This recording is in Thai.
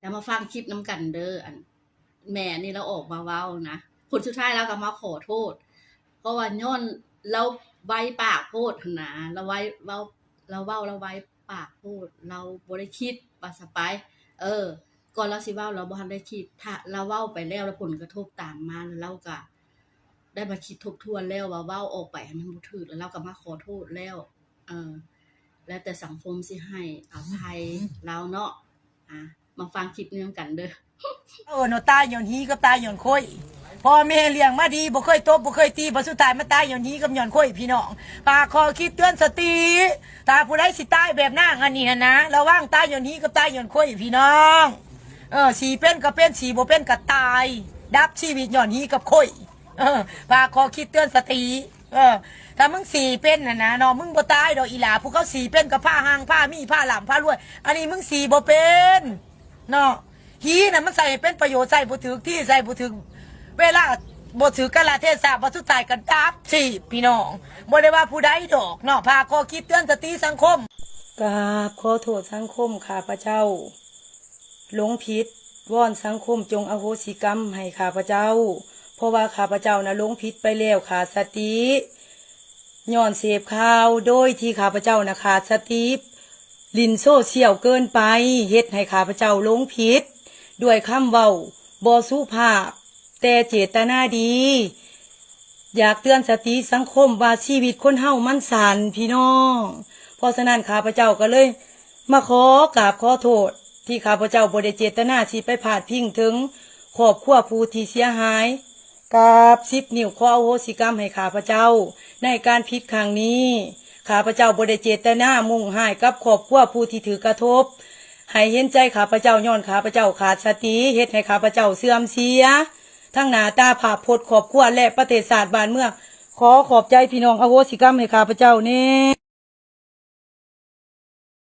แต่มาฟังคลิปน้ำกันเด้ออันแม่นี่เราออกมาเว้านะผลสุดท้ายแล้วก็มาขอโทษเพราะว่าย้อนเราไว้ปากโพดหั่นนะเราไว้เราไว้ปากโพดเราบ่ได้คิดว่าสไปก่อนเราสิเว้าเราบ่ทันได้คิดถ้าเราเว้าไปแล้วผลกระทบตามมาแล้วเราก็ได้มาคิดทบทวนแล้วว่าเว้าออกไปมันบ่ถูกแล้วเราก็มาขอโทษแล้วแล้วแต่สังคมสิให้อภัยเราเนาะมาฟังคลิปนี้กันเด้อโนตายย้อนฮีกับตายย้อนค่อยพ่อแม่เลี้ยงมาดีบ่เคยตบบ่เคยตีบ่สุดท้ายมาตายย้อนฮีกับย้อนค่อยพี่น้องปากคอคิดเตือนสติตาผู้ใดสิตายแบบนางอันนี้นะระวังตายย้อนฮีกับตายย้อนค่อยพี่น้องสีเป็นก็เป็นสีบ่เป็นก็ตายดับชีวิตย้อนฮีกับค่อยปากคอคิดเตือนสติถ้ามึงสีเป็นนะน้องมึงบ่ตายดอกอีหลาผู้เขาสีเป็นกับผ้าหางผ้ามีผ้าหลามผ้ารวยอันนี้มึงสีบ่เป็นเนาะฮีน่ะมันใส่เป็นประโยชน์ใส่บ่ถึกที่ใส่บ่ถึกเวลาบ่ถือกะละเทศะบ่สุดท้ายกันดับสิพี่น้องบ่ได้ว่าผู้ใดดอกเนาะพาข้อคิดเตือนสติสังคมกราบขอโทษสังคมข้าพเจ้าหลงผิดวอนสังคมจงอโหสิกรรมให้ข้าพเจ้าเพราะว่าข้าพเจ้าน่ะหลงผิดไปแล้วขาดสติย้อนเสพข่าวโดยที่ข้าพเจ้าน่ะขาดสติลินโซเชียลเกินไปเฮ็ดให้ข้าพเจ้าหลงผิดด้วยคำเว้าบ่สุภาพแต่เจตนาดีอยากเตือนสติสังคมว่าชีวิตคนเฮามันสั้นพี่น้องเพราะฉะนั้นข้าพเจ้าก็เลยมาขอกราบขอโทษที่ข้าพเจ้าบ่ได้เจตนาสิไปพาดพิงถึงครอบครัวผู้ที่เสียหายกราบ10 นิ้วขออโหสิกรรมให้ข้าพเจ้าในการผิดครั้งนี้ข้าพเจ้าบ่ได้เจตนามุ่งร้ายกับครอบครัวผู้ที่ถือกระทบให้เห็นใจข้าพเจ้าย้อนข้าพเจ้าขาดสติเฮ็ดให้ข้าพเจ้าเสื่อมเสียทั้งหน้าตาภาพพจน์ครอบครัวและประเทศชาติบ้านเมืองขอขอบใจพี่น้องอโหสิกรรมให้ข้าพเจ้าเน่